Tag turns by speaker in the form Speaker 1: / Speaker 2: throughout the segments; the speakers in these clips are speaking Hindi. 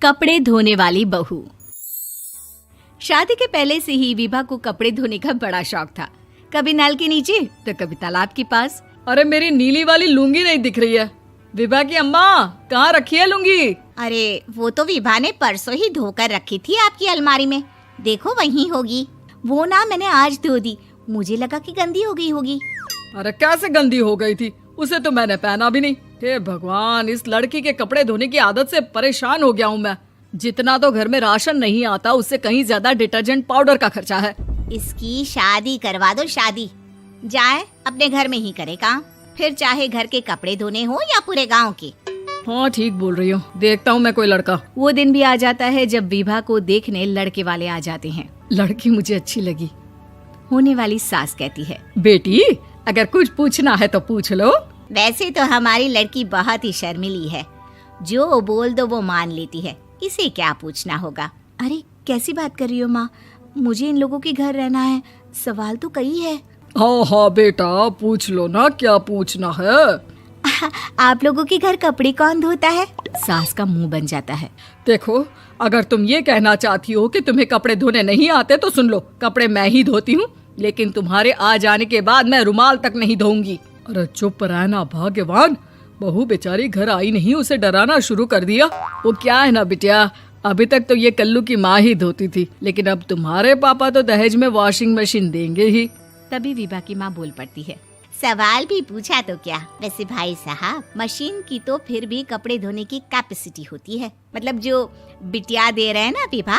Speaker 1: कपड़े धोने वाली बहू। शादी के पहले से ही विभा को कपड़े धोने का बड़ा शौक था। कभी नल के नीचे तो कभी तालाब के पास।
Speaker 2: अरे मेरी नीली वाली लुंगी नहीं दिख रही है। विभा की अम्मा, कहाँ रखी है लुंगी?
Speaker 3: अरे वो तो विभा ने परसों ही धोकर रखी थी आपकी अलमारी में, देखो वहीं होगी। वो ना मैंने आज धो दी, मुझे लगा कि गंदी हो गई होगी।
Speaker 2: अरे कैसे गंदी हो गई थी? उसे तो मैंने पहना भी नहीं। हे भगवान, इस लड़की के कपड़े धोने की आदत से परेशान हो गया हूँ मैं। जितना तो घर में राशन नहीं आता, उससे कहीं ज्यादा डिटर्जेंट पाउडर का खर्चा है।
Speaker 3: इसकी शादी करवा दो, शादी जाए अपने घर में ही करे काम, फिर चाहे घर के कपड़े धोने हो या पूरे गांव के।
Speaker 2: हाँ ठीक बोल रही हूँ, देखता हूँ मैं कोई लड़का।
Speaker 1: वो दिन भी आ जाता है जब विभा को देखने लड़के वाले आ जाते हैं।
Speaker 2: लड़की मुझे अच्छी लगी।
Speaker 1: होने वाली सास कहती है,
Speaker 2: बेटी अगर कुछ पूछना है तो पूछ लो।
Speaker 3: वैसे तो हमारी लड़की बहुत ही शर्मीली है, जो बोल दो वो मान लेती है, इसे क्या पूछना होगा।
Speaker 1: अरे कैसी बात कर रही हो माँ, मुझे इन लोगों के घर रहना है, सवाल तो कई है।
Speaker 2: हाँ हाँ बेटा, पूछ लो ना, क्या पूछना है।
Speaker 1: आप लोगों के घर कपड़े कौन धोता है? सास का मुंह बन जाता है।
Speaker 2: देखो, अगर तुम ये कहना चाहती हो कि तुम्हें कपड़े धोने नहीं आते तो सुन लो, कपड़े मैं ही धोती हूँ, लेकिन तुम्हारे आ जाने के बाद मैं रुमाल तक नहीं धोऊंगी। अरे चुप रहना भाग्यवान, बहू बेचारी घर आई नहीं, उसे डराना शुरू कर दिया। वो क्या है ना बिटिया, अभी तक तो ये कल्लू की माँ ही धोती थी, लेकिन अब तुम्हारे पापा तो दहेज में वॉशिंग मशीन देंगे ही।
Speaker 1: तभी विभा की माँ बोल पड़ती है,
Speaker 3: सवाल भी पूछा तो क्या। वैसे भाई साहब, मशीन की तो फिर भी कपड़े धोने की कैपेसिटी होती है। मतलब जो बिटिया दे रहे हैं ना विभा,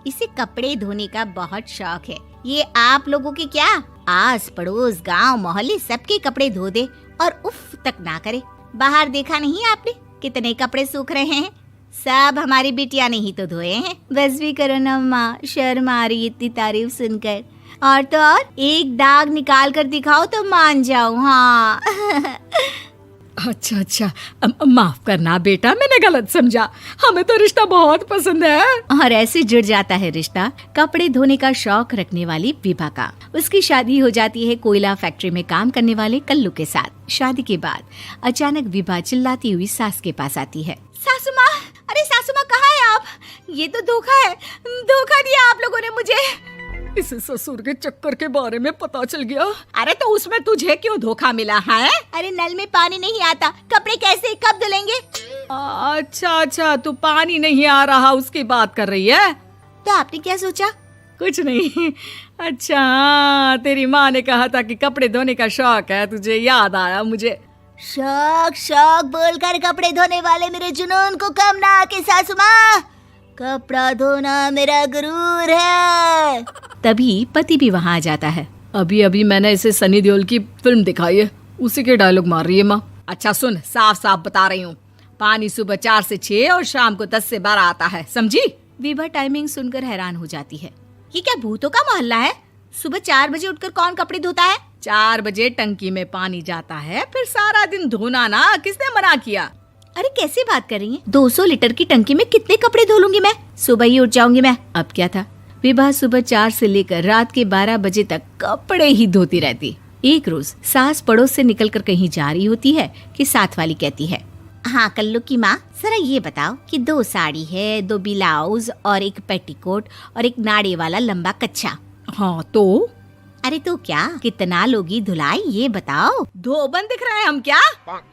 Speaker 3: इसे कपड़े धोने का बहुत शौक है। ये आप लोगों के क्या, आस पड़ोस गांव मोहल्ले सबके कपड़े धो दे और उफ तक ना करे। बाहर देखा नहीं आपने कितने कपड़े सूख रहे हैं? सब हमारी बिटिया ने ही तो धोए हैं।
Speaker 1: बस भी करो ना माँ, शर्म आ रही इतनी तारीफ सुनकर। और तो और एक दाग निकाल कर दिखाओ तो मान जाओ। हाँ
Speaker 2: अच्छा, माफ करना बेटा, मैंने गलत समझा। हमें तो रिश्ता बहुत पसंद है।
Speaker 1: और ऐसे जुड़ जाता है रिश्ता कपड़े धोने का शौक रखने वाली विभा का। उसकी शादी हो जाती है कोयला फैक्ट्री में काम करने वाले कल्लू के साथ। शादी के बाद अचानक विभा चिल्लाती हुई सास के पास आती है।
Speaker 3: सासू माँ, अरे सासू माँ कहाँ है आप? ये तो धोखा है, धोखा दिया आप लोगों ने मुझे।
Speaker 2: इसे ससुर के चक्कर के बारे में पता चल गया।
Speaker 3: अरे तो उसमें तुझे क्यों धोखा मिला है? अरे नल में पानी नहीं आता, कपड़े कैसे कब धुलेंगे?
Speaker 2: अच्छा, तू पानी नहीं आ रहा उसकी बात कर रही है।
Speaker 3: तो आपने क्या सोचा?
Speaker 2: कुछ नहीं। अच्छा, तेरी माँ ने कहा था कि कपड़े धोने का शौक है तुझे, याद आया मुझे।
Speaker 3: शौक बोलकर कपड़े धोने वाले मेरे जुनून को कम ना आके सासू माँ, कपड़ा धोना मेरा गुरूर है।
Speaker 1: तभी पति भी वहाँ आ जाता है।
Speaker 2: अभी मैंने इसे सनी देओल की फिल्म दिखाई है, उसी के डायलॉग मार रही है माँ। अच्छा सुन, साफ साफ बता रही हूँ, पानी सुबह 4 से 6 और शाम को 10 से 12 आता है, समझी?
Speaker 1: विभा टाइमिंग सुनकर हैरान हो जाती है।
Speaker 3: ये क्या भूतों का मोहल्ला है? सुबह 4 बजे उठकर कौन कपड़े धोता है?
Speaker 2: 4 बजे टंकी में पानी जाता है, फिर सारा दिन धोना ना, किसने मना किया?
Speaker 1: अरे कैसी बात कर रही हैं? 200 लीटर की टंकी में कितने कपड़े धो लूंगी मैं? सुबह ही उठ जाऊंगी मैं। अब क्या था, विभा सुबह 4 से लेकर रात के 12 बजे तक कपड़े ही धोती रहती। एक रोज सास पड़ोस से निकलकर कहीं जा रही होती है कि साथ वाली कहती है,
Speaker 3: हाँ कल्लू की माँ, जरा ये बताओ कि 2 साड़ी है, 2 ब्लाउज और एक पेटीकोट और एक नाड़े वाला लंबा कच्छा।
Speaker 2: हाँ तो?
Speaker 3: अरे तो क्या, कितना लोगी धुलाई ये बताओ।
Speaker 2: धोबन दिख रहे हैं हम क्या?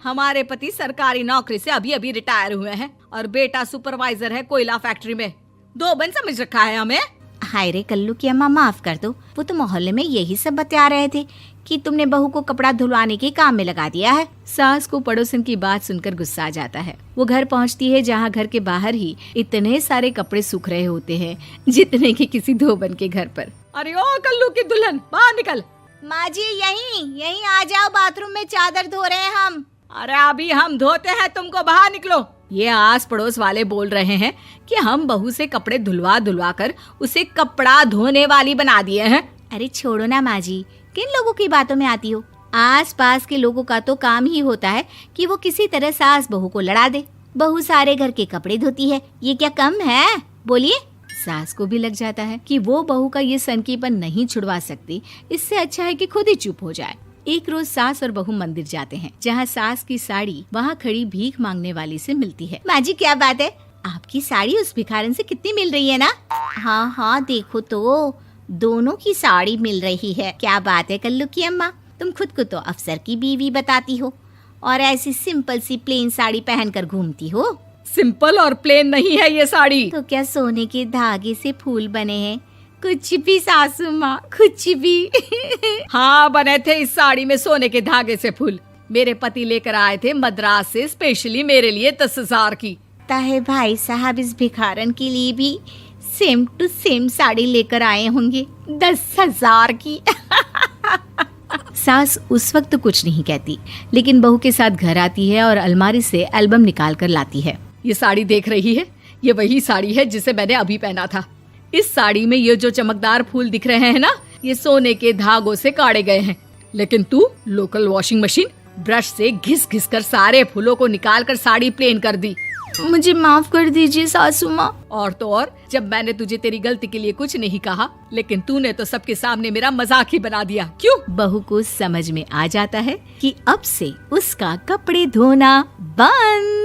Speaker 2: हमारे पति सरकारी नौकरी से अभी रिटायर हुए हैं और बेटा सुपरवाइजर है कोयला फैक्ट्री में। धोबन समझ रखा है हमें?
Speaker 3: हाय रे कल्लू की अम्मा, माफ कर दो, वो तो मोहल्ले में यही सब बता रहे थे कि तुमने बहू को कपड़ा धुलवाने के काम में लगा दिया है।
Speaker 1: सास को पड़ोसन की बात सुनकर गुस्सा आ जाता है। वो घर पहुंचती है जहां घर के बाहर ही इतने सारे कपड़े सूख रहे होते हैं जितने कि किसी धोबन के घर पर।
Speaker 2: अरे ओ कल्लू की दुल्हन, बाहर निकल।
Speaker 3: माँ जी यहीं आ जाओ, बाथरूम में चादर धो रहे हैं हम।
Speaker 2: अरे अभी हम धोते हैं, तुमको बाहर निकलो। ये आस पड़ोस वाले बोल रहे हैं कि हम बहू से कपड़े धुलवा कर उसे कपड़ा धोने वाली बना दिए हैं।
Speaker 1: अरे छोड़ो ना माँ जी, किन लोगों की बातों में आती हो? आस पास के लोगों का तो काम ही होता है कि वो किसी तरह सास बहू को लड़ा दे। बहू सारे घर के कपड़े धोती है, ये क्या कम है? बोलिए। सास को भी लग जाता है कि वो बहू का ये सनकीपन नहीं छुड़वा सकती, इससे अच्छा है कि खुद ही चुप हो जाए। एक रोज सास और बहू मंदिर जाते हैं, जहाँ सास की साड़ी वहाँ खड़ी भीख मांगने वाली से मिलती है।
Speaker 3: माँ जी क्या बात है, आपकी साड़ी उस भिखारन से कितनी मिल रही है ना? हाँ हाँ, देखो तो दोनों की साड़ी मिल रही है। क्या बात है कल्लू की अम्मा, तुम खुद को तो अफसर की बीवी बताती हो और ऐसी सिंपल सी प्लेन साड़ी पहनकर घूमती हो।
Speaker 2: सिंपल और प्लेन नहीं है ये साड़ी।
Speaker 3: तो क्या सोने के धागे से फूल बने हैं? कुछ भी सासू माँ, कुछ भी।
Speaker 2: हाँ, बने थे इस साड़ी में सोने के धागे से फूल। मेरे पति लेकर आए थे मद्रास से स्पेशली मेरे लिए 10,000 की।
Speaker 3: ताहे भाई साहब इस भिखारन के लिए भी सेम टू सेम साड़ी लेकर आए होंगे 10,000 की।
Speaker 1: सास उस वक्त तो कुछ नहीं कहती, लेकिन बहू के साथ घर आती है और अलमारी से एल्बम निकाल कर लाती है।
Speaker 2: ये साड़ी देख रही है, ये वही साड़ी है जिसे मैंने अभी पहना था। इस साड़ी में ये जो चमकदार फूल दिख रहे हैं ना, ये सोने के धागों से काढ़े गए हैं। लेकिन तू लोकल वॉशिंग मशीन ब्रश से घिस घिस कर सारे फूलों को निकाल कर साड़ी प्लेन कर दी।
Speaker 1: मुझे माफ कर दीजिए सासू माँ।
Speaker 2: और तो और, जब मैंने तुझे तेरी गलती के लिए कुछ नहीं कहा, लेकिन तूने तो सबके सामने मेरा मजाक ही बना दिया। क्यों?
Speaker 1: बहू को समझ में आ जाता है कि अब से उसका कपड़े धोना बंद।